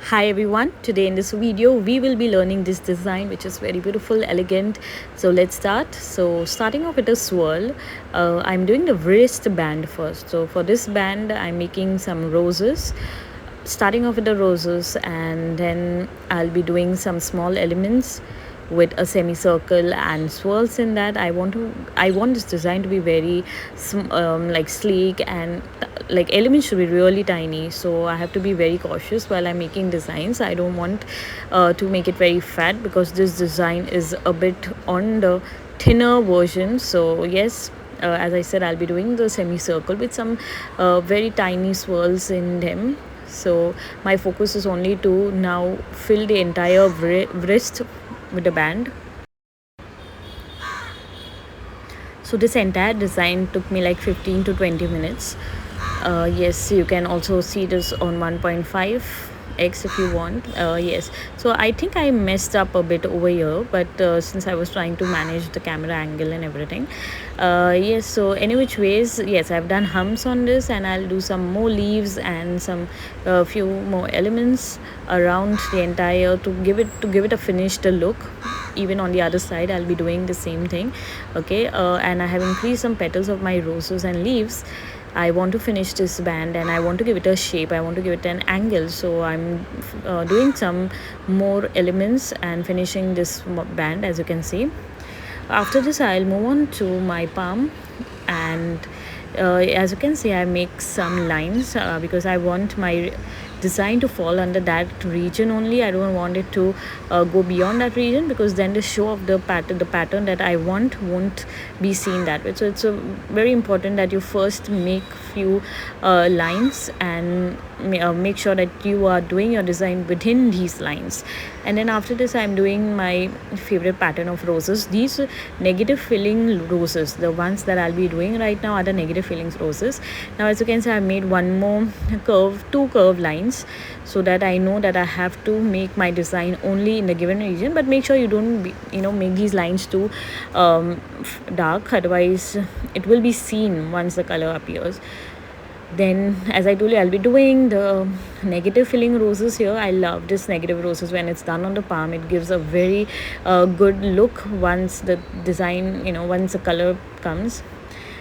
Hi everyone, today in this video we will be learning this design which is very beautiful, elegant. So let's start. So starting off with a swirl, I'm doing the wrist band first. So for this band I'm making some roses, starting off with the roses, and then I'll be doing some small elements with a semicircle and swirls in that. I want this design to be very like sleek, and like elements should be really tiny, so I have to be very cautious while I'm making designs. I don't want to make it very fat because this design is a bit on the thinner version. So yes, as I said, I'll be doing the semicircle with some very tiny swirls in them. So my focus is only to now fill the entire wrist with the band. So this entire design took me like 15 to 20 minutes. Yes, you can also see this on 1.5x if you want. Yes, so I think I messed up a bit over here, but since I was trying to manage the camera angle and everything. Yes, so any which ways, yes, I've done humps on this, and I'll do some more leaves and some few more elements around the entire to give it a finished look. Even on the other side I'll be doing the same thing. Okay, and I have increased some petals of my roses and leaves. I want to finish this band and I want to give it a shape, I want to give it an angle, so I'm doing some more elements and finishing this band, as you can see. After this I'll move on to my palm, and as you can see I make some lines because I want my design to fall under that region only. I don't want it to go beyond that region, because then the show of the pattern that I want won't be seen that way. So it's very important that you first make few lines and make sure that you are doing your design within these lines. And then after this I'm doing my favorite pattern of roses. These negative filling roses, the ones that I'll be doing right now, are the negative fillings roses. Now as you can see I made one more two curve lines, so that I know that I have to make my design only in the given region. But make sure you don't make these lines too dark, otherwise it will be seen once the color appears. Then as I told you, I'll be doing the negative filling roses here. I love this negative roses when it's done on the palm. It gives a very good look once the design, once the color comes.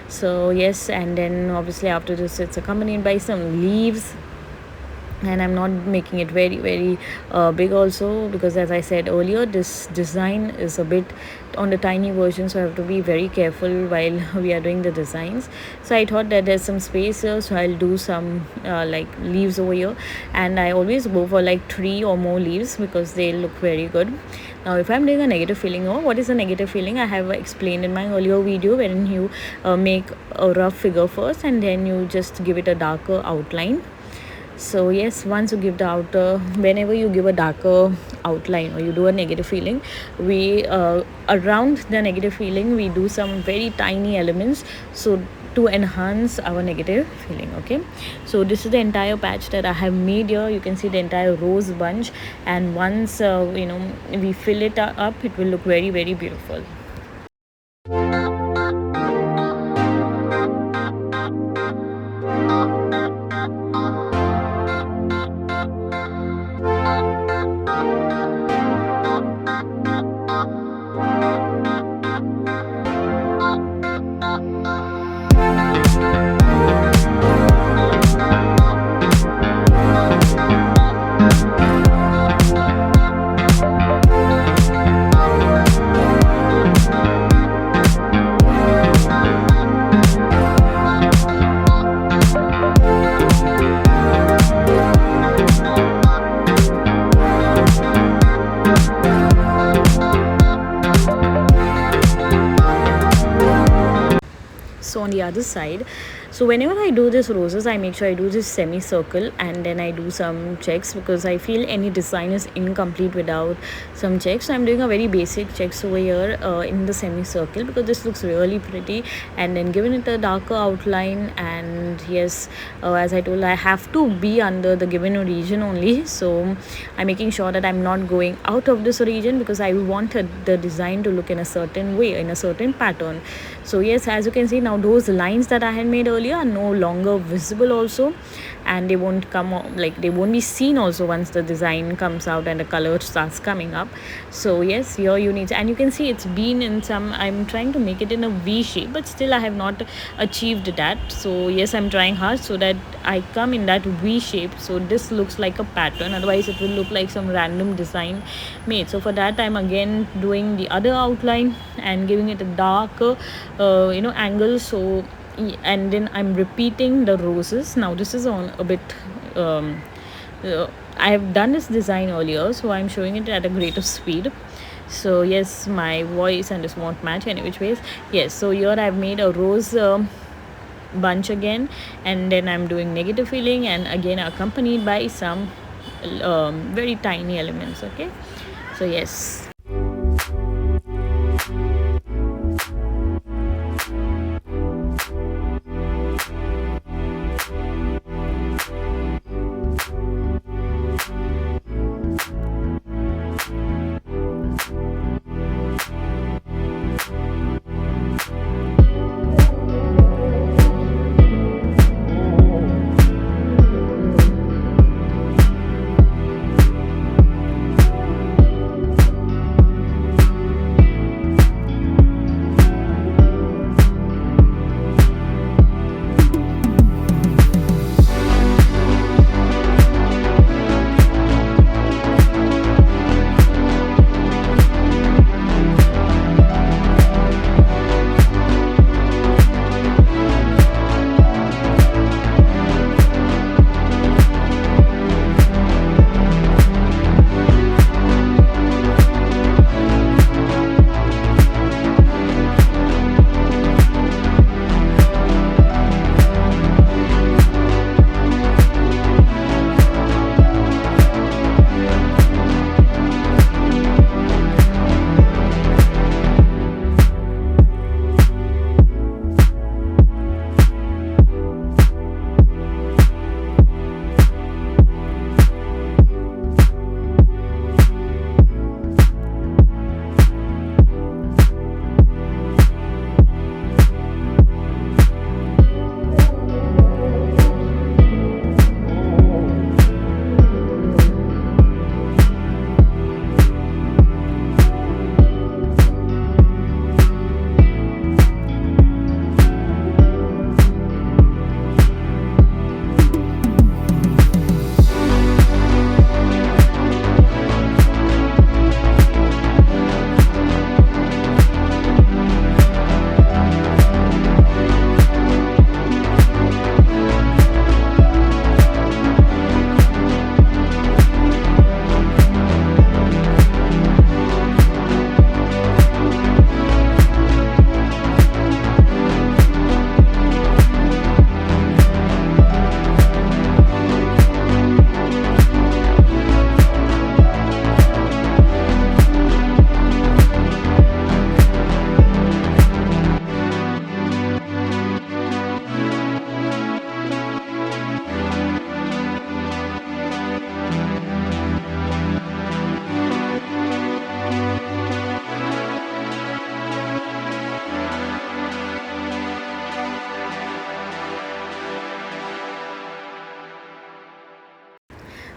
So yes, and then obviously after this it's accompanied by some leaves, and I'm not making it very very big also, because as I said earlier, this design is a bit on the tiny version, so I have to be very careful while we are doing the designs. So I thought that there's some space here, so I'll do some like leaves over here, and I always go for like 3 or more leaves because they look very good. Now if I'm doing a negative filling, or what is a negative filling, I have explained in my earlier video, wherein you make a rough figure first and then you just give it a darker outline. So yes, once you give the outer, whenever you give a darker outline or you do a negative feeling, we around the negative feeling we do some very tiny elements, so to enhance our negative feeling. Okay, so this is the entire patch that I have made here. You can see the entire rose bunch, and once we fill it up, it will look very very beautiful. So on the other side, so whenever I do this roses, I make sure I do this semicircle and then I do some checks, because I feel any design is incomplete without some checks. So I'm doing a very basic checks over here in the semicircle, because this looks really pretty, and then giving it a darker outline. And yes, as I told, I have to be under the given region only, so I'm making sure that I'm not going out of this region, because I wanted the design to look in a certain way, in a certain pattern. So yes, as you can see now, those lines that I had made earlier, earlier are no longer visible also, and they won't like they won't be seen also once the design comes out and the color starts coming up. So yes, here you need, and you can see it's been in some, I'm trying to make it in a V shape, but still I have not achieved that. So yes, I'm trying hard so that I come in that V shape, so this looks like a pattern, otherwise it will look like some random design made. So for that I'm again doing the other outline and giving it a darker angle. So and then I'm repeating the roses. Now this is on a bit I have done this design earlier, so I'm showing it at a greater speed. So yes, my voice and this won't match any which ways. Yes, so here I've made a rose bunch again, and then I'm doing negative feeling, and again accompanied by some very tiny elements. Okay, so yes.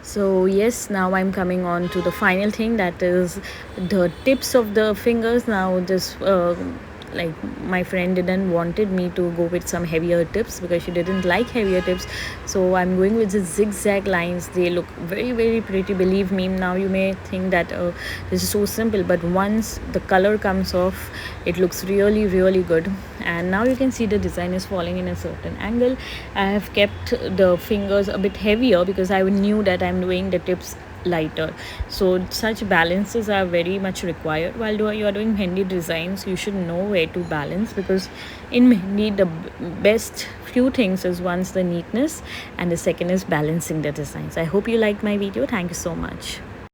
So yes, now I'm coming on to the final thing, that is the tips of the fingers. Now this like my friend didn't wanted me to go with some heavier tips because she didn't like heavier tips, so I'm going with the zigzag lines. They look very very pretty, believe me. Now you may think that this is so simple, but once the color comes off, it looks really really good. And now you can see the design is falling in a certain angle. I have kept the fingers a bit heavier because I knew that I'm doing the tips lighter. So such balances are very much required while you are doing Mehendi designs. You should know where to balance, because in Mehendi the best few things is once the neatness, and the second is balancing the designs. I hope you liked my video. Thank you so much.